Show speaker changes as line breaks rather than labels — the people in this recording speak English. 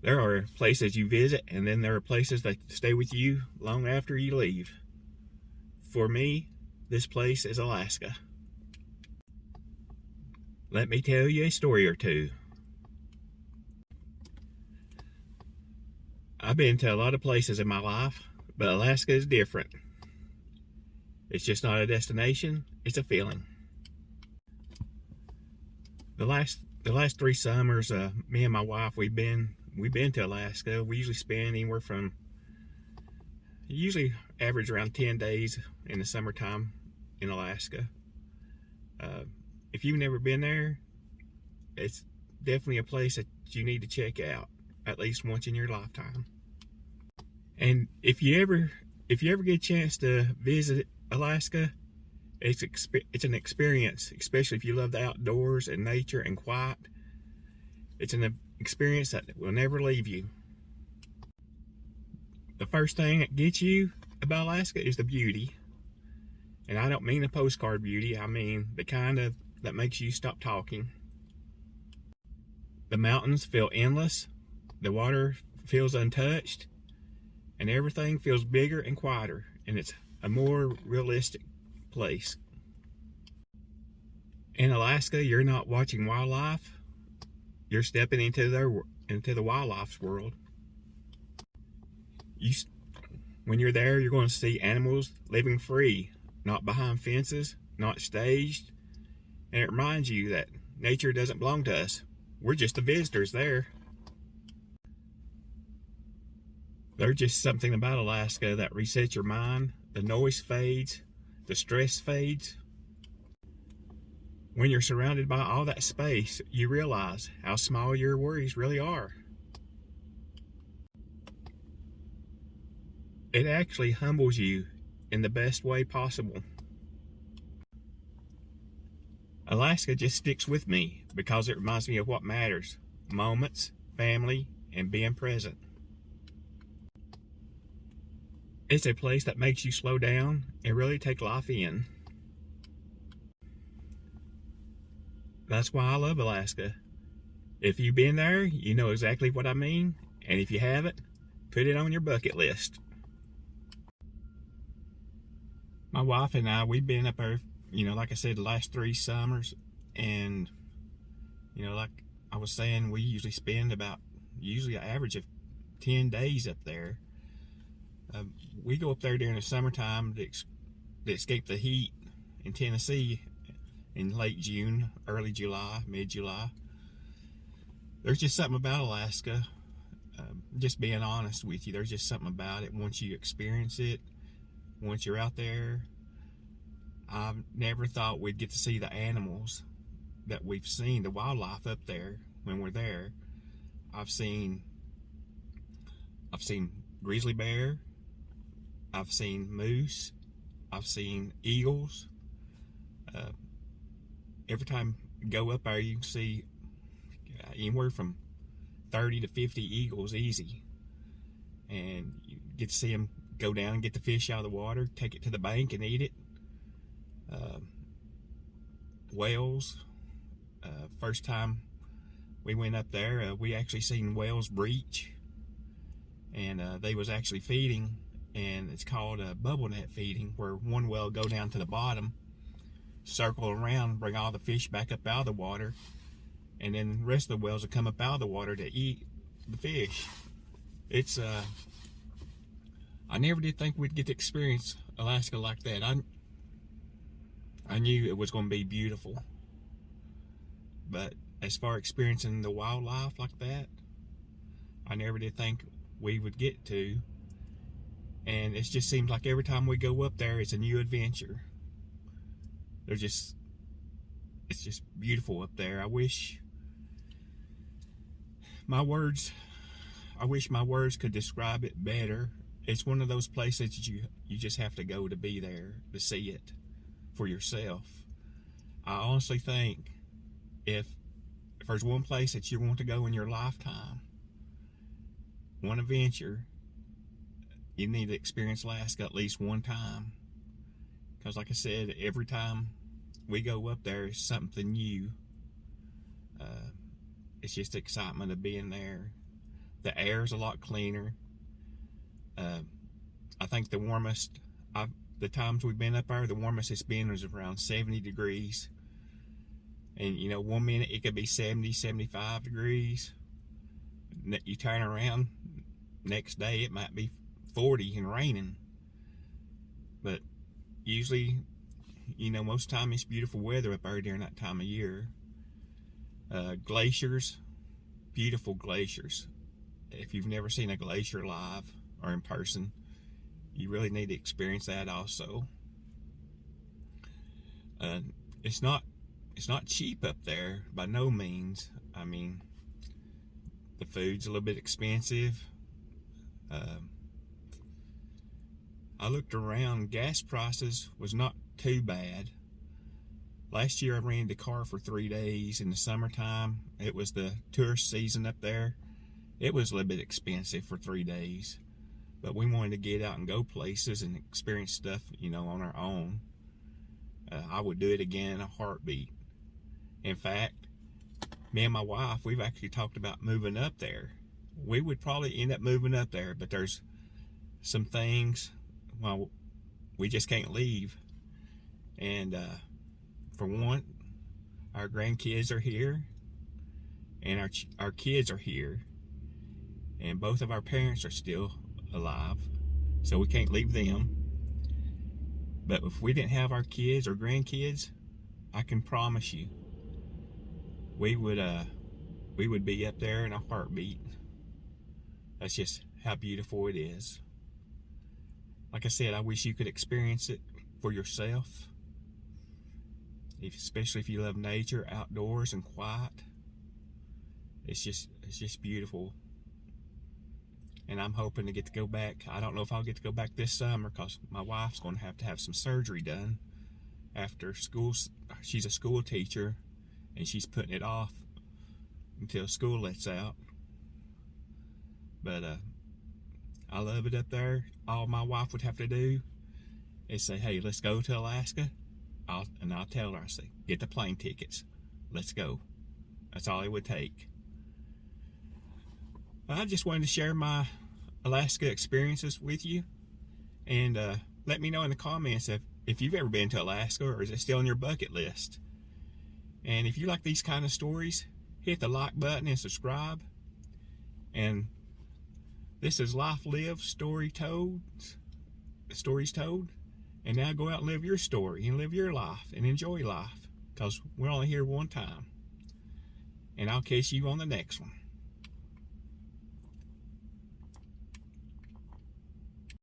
There are places you visit, and then there are places that stay with you long after you leave. For me, this place is Alaska. Let me tell you a story or two. I've been to a lot of places in my life, but Alaska is different. It's just not a destination, it's a feeling. The last 3 summers, me and my wife, we've been to Alaska. We usually spend anywhere from average around 10 days in the summertime in Alaska. If you've never been there, it's definitely a place that you need to check out at least once in your lifetime. And if you ever get a chance to visit Alaska, it's an experience, especially if you love the outdoors and nature and quiet. It's an experience that will never leave you. The first thing that gets you about Alaska is the beauty. And I don't mean the postcard beauty, I mean the kind of that makes you stop talking. The mountains feel endless, the water feels untouched, and everything feels bigger and quieter, and it's a more realistic place. In Alaska, you're not watching wildlife, you're stepping into the wildlife's world. When you're there, you're going to see animals living free, not behind fences, not staged, and it reminds you that nature doesn't belong to us. We're just the visitors there. There's just something about Alaska that resets your mind. The noise fades, the stress fades. When you're surrounded by all that space, you realize how small your worries really are. It actually humbles you in the best way possible. Alaska just sticks with me because it reminds me of what matters: moments, family, and being present. It's a place that makes you slow down and really take life in. That's why I love Alaska. If you've been there, you know exactly what I mean, and if you haven't, put it on your bucket list. My wife and I, we've been up there, like I said, the last 3 summers, and like I was saying, we usually spend an average of 10 days up there. We go up there during the summertime to escape the heat in Tennessee in late June, early July, mid-July. There's just something about Alaska, just being honest with you, there's just something about it once you experience it, once you're out there. I've never thought we'd get to see the animals that we've seen, the wildlife up there when we're there. I've seen grizzly bear, I've seen moose, I've seen eagles. Every time you go up there, you can see anywhere from 30 to 50 eagles easy, and you get to see them go down and get the fish out of the water, take it to the bank and eat it. Whales. First time we went up there, we actually seen whales breach, and they was actually feeding, and it's called bubble net feeding, where one whale go down to the bottom, circle around, bring all the fish back up out of the water, and then the rest of the whales will come up out of the water to eat the fish. It's I never did think we'd get to experience Alaska like that. I knew it was going to be beautiful, but as far as experiencing the wildlife like that, I never did think we would get to. And it just seems like every time we go up there, it's a new adventure. It's just beautiful up there. I wish my words could describe it better. It's one of those places that you just have to go to be there, to see it for yourself. I honestly think if there's one place that you want to go in your lifetime, one adventure, you need to experience Alaska at least one time. Because like I said, every time we go up there, it's something new. It's just the excitement of being there. The air is a lot cleaner. I think the warmest, the times we've been up there, the warmest it's been was around 70 degrees. And you know, 1 minute it could be 70, 75 degrees. You turn around, next day it might be 40 and raining. But usually, you know, most time it's beautiful weather up there during that time of year. Glaciers, beautiful glaciers. If you've never seen a glacier live or in person, you really need to experience that also. It's not cheap up there by no means. I mean, the food's a little bit expensive. I looked around, gas prices was not too bad. Last year I rented a car for 3 days in the summertime. It was the tourist season up there. It was a little bit expensive for 3 days, but we wanted to get out and go places and experience stuff, you know, on our own. I would do it again in a heartbeat. In fact, me and my wife, we've actually talked about moving up there. We would probably end up moving up there, but there's some things, well, we just can't leave. And for one, our grandkids are here, and our kids are here, and both of our parents are still alive, so we can't leave them. But if we didn't have our kids or grandkids, I can promise you, we would be up there in a heartbeat. That's just how beautiful it is. Like I said, I wish you could experience it for yourself. Especially if you love nature, outdoors, and quiet. It's just beautiful. And I'm hoping to get to go back. I don't know if I'll get to go back this summer because my wife's going to have some surgery done after school. She's a school teacher, and she's putting it off until school lets out. But I love it up there. All my wife would have to do is say, hey, let's go to Alaska. I'll tell her, I say, get the plane tickets. Let's go. That's all it would take. I just wanted to share my Alaska experiences with you. And let me know in the comments if you've ever been to Alaska, or is it still on your bucket list. And if you like these kind of stories, hit the like button and subscribe. And this is Life Lived, Stories Told. And now go out and live your story and live your life and enjoy life, because we're only here one time. And I'll catch you on the next one.